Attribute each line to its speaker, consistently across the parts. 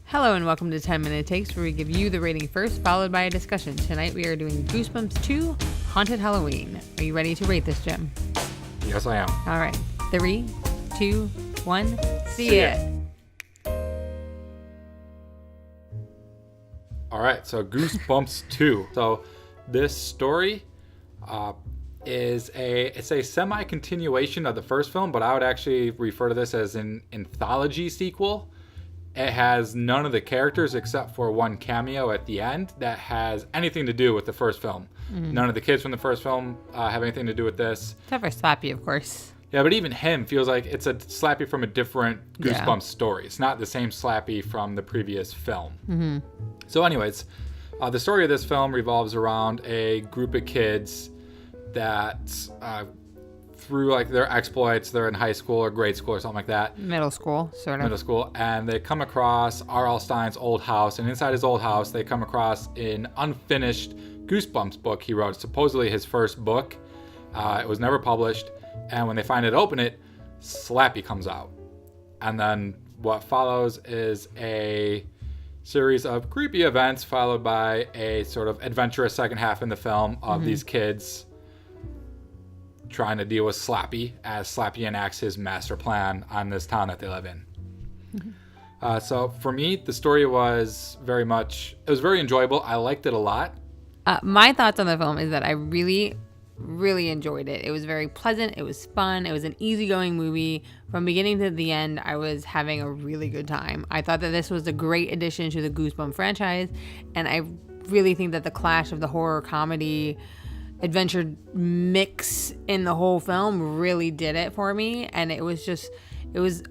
Speaker 1: Hello and welcome to 10 Minute Takes, where we give you the rating first, followed by a discussion. Tonight we are doing Goosebumps 2, Haunted Halloween. Are you ready to rate this, Jim?
Speaker 2: Yes, I am.
Speaker 1: All right. 3, 2, 1, see it.
Speaker 2: All right, so Goosebumps 2. So this story is a semi-continuation of the first film, but I would actually refer to this as an anthology sequel. It has none of the characters except for one cameo at the end that has anything to do with the first film. None of the kids from the first film have anything to do with this.
Speaker 1: Except for Slappy, of course.
Speaker 2: Yeah, but even him feels like it's a Slappy from a different Goosebumps story. It's not the same Slappy from the previous film. So anyways, the story of this film revolves around a group of kids that through like their exploits, they're in high school or grade school or something like that.
Speaker 1: Middle school, sort of.
Speaker 2: Middle school, and they come across R.L. Stine's old house, and inside his old house, they come across an unfinished Goosebumps book he wrote, supposedly his first book. It was never published, and when they find it, open it, Slappy comes out. And then what follows is a series of creepy events, followed by a sort of adventurous second half in the film of these kids trying to deal with Slappy as Slappy enacts his master plan on this town that they live in. So for me, the story was very enjoyable. I liked it a lot.
Speaker 1: My thoughts on the film is that I really enjoyed it. It was very pleasant. It was fun. It was an easygoing movie. From beginning to the end, I was having a really good time. I thought that this was a great addition to the Goosebumps franchise, and I really think that the clash of the horror comedy adventure mix in the whole film really did it for me. And it was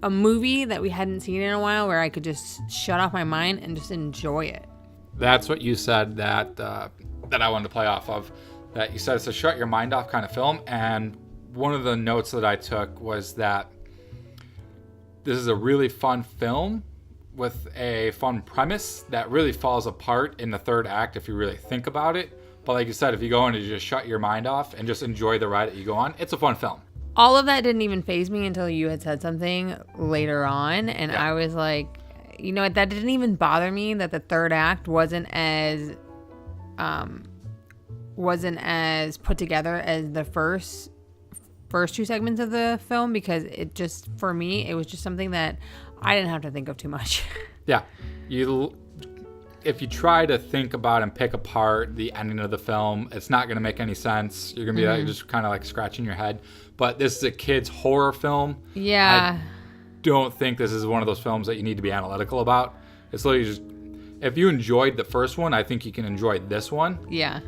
Speaker 1: a movie that we hadn't seen in a while, where I could just shut off my mind and just enjoy it.
Speaker 2: That's what you said that I wanted to play off of. That you said it's a shut your mind off kind of film. And one of the notes that I took was that this is a really fun film with a fun premise that really falls apart in the third act if you really think about it. But like you said, if you go in and you just shut your mind off and just enjoy the ride that you go on, it's a fun film.
Speaker 1: All of that didn't even faze me until you had said something later on. And I was like, you know what, that didn't even bother me, that the third act wasn't as put together as the first two segments of the film, because it just, for me, it was just something that I didn't have to think of too much.
Speaker 2: Yeah. If you try to think about and pick apart the ending of the film, it's not going to make any sense. You're going to be like, just kind of like scratching your head. But this is a kid's horror film.
Speaker 1: Yeah.
Speaker 2: I don't think this is one of those films that you need to be analytical about. It's literally just, if you enjoyed the first one, I think you can enjoy this one.
Speaker 1: Yeah.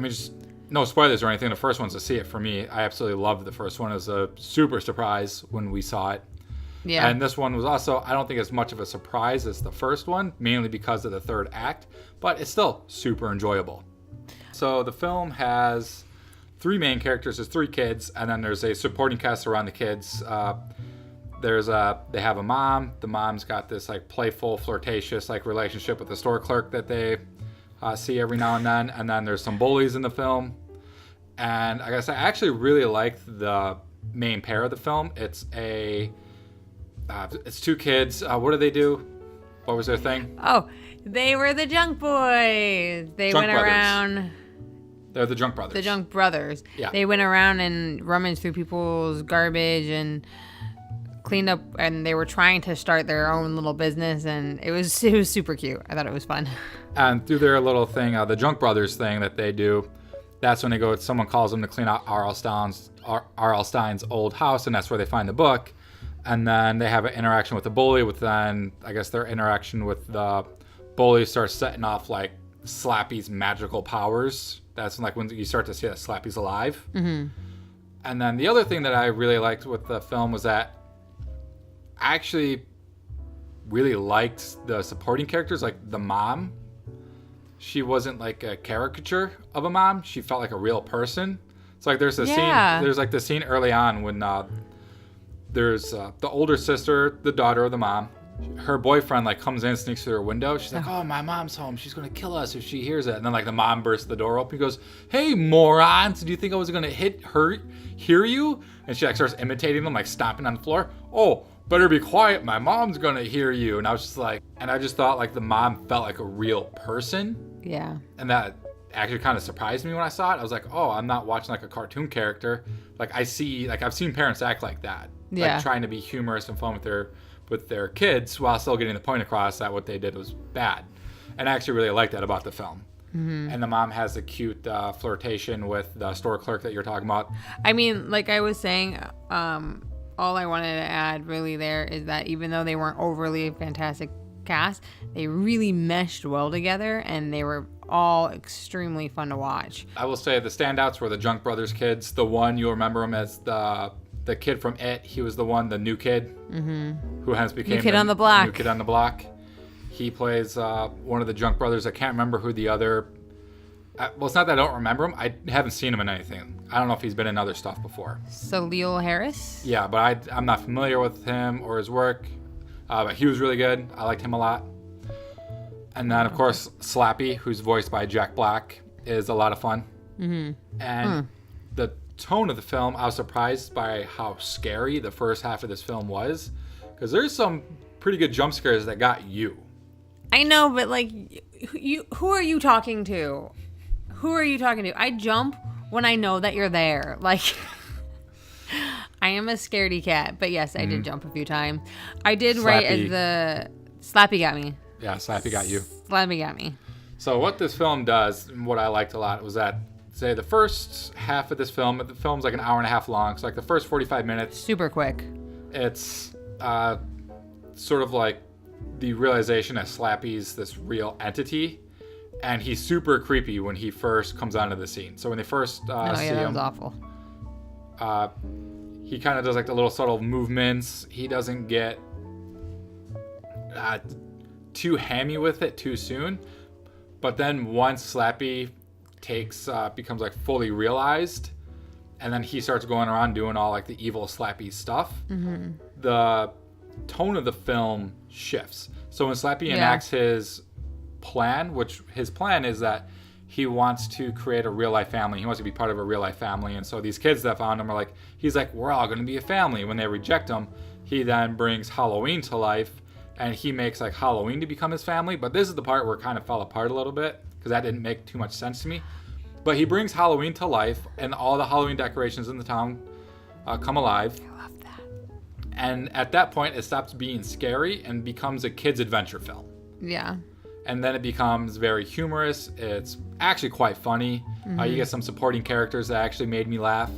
Speaker 2: Just no spoilers or anything. The first one's to see it for me. I absolutely loved the first one. It was a super surprise when we saw it. Yeah. And this one was also, I don't think as much of a surprise as the first one, mainly because of the third act, but it's still super enjoyable. So the film has three main characters. There's three kids, and then there's a supporting cast around the kids. They have a mom. The mom's got this like playful, flirtatious like relationship with the store clerk that they see every now and then. And then there's some bullies in the film. And I guess I actually really liked the main pair of the film. It's two kids. What do they do? What was their thing?
Speaker 1: Oh, they were the Junk Boys. They went around.
Speaker 2: They're the Junk Brothers.
Speaker 1: The Junk Brothers. Yeah. They went around and rummaged through people's garbage and cleaned up, and they were trying to start their own little business, and it was super cute. I thought it was fun.
Speaker 2: And through their little thing, the Junk Brothers thing that they do, that's when they go. Someone calls them to clean out R.L. Stine's old house, and that's where they find the book. And then they have an interaction with the bully, then I guess their interaction with the bully starts setting off like Slappy's magical powers. That's like when you start to see that Slappy's alive. Mm-hmm. And then the other thing that I really liked with the film was that I actually really liked the supporting characters, like the mom. She wasn't like a caricature of a mom. She felt like a real person. It's like there's the scene early on when there's the older sister, the daughter of the mom. Her boyfriend like comes in, sneaks through her window. She's like, "Oh, my mom's home. She's gonna kill us if she hears it." And then like the mom bursts the door open. He goes, "Hey, morons! Do you think I was gonna hear you?" And she like starts imitating them, like stomping on the floor. Oh, better be quiet, my mom's gonna hear you. And I was just like, and I just thought like the mom felt like a real person.
Speaker 1: Yeah.
Speaker 2: And that actually kind of surprised me when I saw it. I was like, oh, I'm not watching like a cartoon character. Like I've seen parents act like that.
Speaker 1: Yeah.
Speaker 2: Like trying to be humorous and fun with their kids while still getting the point across that what they did was bad. And I actually really like that about the film. Mm-hmm. And the mom has a cute flirtation with the store clerk that you're talking about.
Speaker 1: I mean, like I was saying, all I wanted to add really there is that even though they weren't overly fantastic cast, they really meshed well together, and they were all extremely fun to watch.
Speaker 2: I will say the standouts were the Junk Brothers kids. The one, you'll remember him as the kid from It. He was the new kid who has became
Speaker 1: New Kid on the Block.
Speaker 2: New Kid on the Block. He plays one of the Junk Brothers. I can't remember who the other... well, it's not that I don't remember him. I haven't seen him in anything. I don't know if he's been in other stuff before.
Speaker 1: Salil Harris?
Speaker 2: Yeah, but I'm not familiar with him or his work. But he was really good. I liked him a lot. And then, of course, Slappy, who's voiced by Jack Black, is a lot of fun. Mm-hmm. And the tone of the film, I was surprised by how scary the first half of this film was. Because there's some pretty good jump scares that got you.
Speaker 1: I know, but like, who are you talking to? Who are you talking to? I jump when I know that you're there. Like, I am a scaredy cat. But yes, I did jump a few times. I did write as the... Slappy got me.
Speaker 2: Yeah, Slappy got you.
Speaker 1: Slappy got me.
Speaker 2: So what this film does, and what I liked a lot, was that, say, the first half of this film, the film's like an hour and a half long, so like the first 45 minutes...
Speaker 1: Super quick.
Speaker 2: It's sort of like the realization that Slappy's this real entity, and he's super creepy when he first comes onto the scene. So when they first see
Speaker 1: that
Speaker 2: him...
Speaker 1: was awful.
Speaker 2: He kind of does like the little subtle movements. He doesn't get... too hammy with it too soon, but then once Slappy becomes like fully realized, and then he starts going around doing all like the evil Slappy stuff, the tone of the film shifts. So when Slappy enacts his plan, which his plan is that he wants to create a real life family, he wants to be part of a real life family, and so these kids that found him are like, he's like, we're all going to be a family. When they reject him, he then brings Halloween to life, and he makes like Halloween to become his family. But this is the part where it kind of fell apart a little bit, because that didn't make too much sense to me. But he brings Halloween to life, and all the Halloween decorations in the town come alive.
Speaker 1: I love that.
Speaker 2: And at that point, it stops being scary and becomes a kid's adventure film.
Speaker 1: Yeah.
Speaker 2: And then it becomes very humorous. It's actually quite funny. You get some supporting characters that actually made me laugh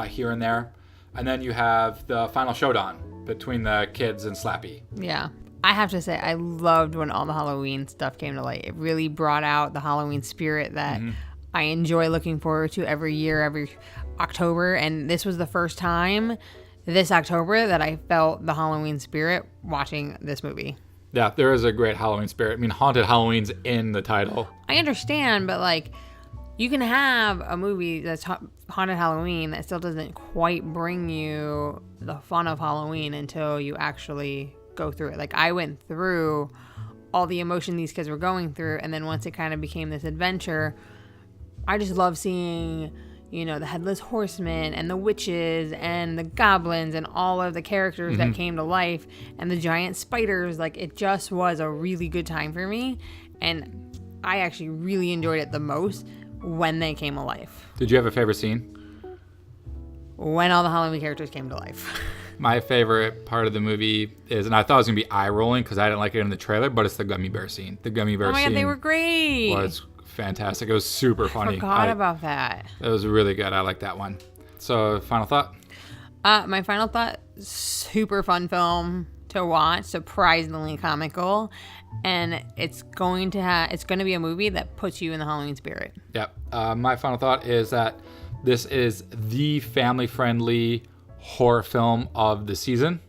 Speaker 2: here and there. And then you have the final showdown between the kids and Slappy.
Speaker 1: Yeah. I have to say, I loved when all the Halloween stuff came to light. It really brought out the Halloween spirit that I enjoy looking forward to every year, every October. And this was the first time this October that I felt the Halloween spirit watching this movie.
Speaker 2: Yeah, there is a great Halloween spirit. I mean, Haunted Halloween's in the title.
Speaker 1: I understand, but like, you can have a movie that's Haunted Halloween that still doesn't quite bring you the fun of Halloween until you actually go through it. Like, I went through all the emotion these kids were going through, and then once it kind of became this adventure, I just love seeing, you know, the Headless Horseman and the witches and the goblins and all of the characters that came to life and the giant spiders. Like, it just was a really good time for me, and I actually really enjoyed it the most when they came alive.
Speaker 2: Did you have a favorite scene?
Speaker 1: When all the Halloween characters came to life.
Speaker 2: My favorite part of the movie is, and I thought it was going to be eye-rolling because I didn't like it in the trailer, but it's the gummy bear scene. The gummy bear scene.
Speaker 1: Oh my God, they were great.
Speaker 2: Was fantastic. It was super funny.
Speaker 1: I forgot about that.
Speaker 2: It was really good. I like that one. So, final thought?
Speaker 1: My final thought, super fun film to watch, surprisingly comical, and it's going to be a movie that puts you in the Halloween spirit.
Speaker 2: Yep. My final thought is that this is the family-friendly horror film of the season.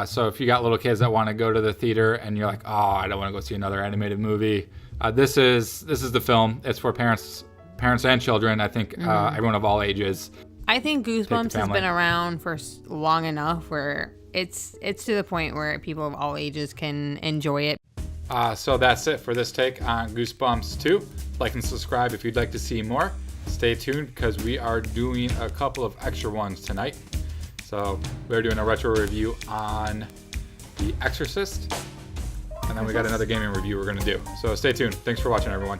Speaker 2: So if you got little kids that want to go to the theater and you're like, oh, I don't want to go see another animated movie, this is the film. It's for parents and children. I think everyone of all ages.
Speaker 1: I think Goosebumps has been around for long enough where it's to the point where people of all ages can enjoy it.
Speaker 2: So that's it for this take on Goosebumps 2. Like and subscribe if you'd like to see more. Stay tuned because we are doing a couple of extra ones tonight. So we're doing a retro review on The Exorcist, and then we got another gaming review we're going to do. So stay tuned. Thanks for watching, everyone.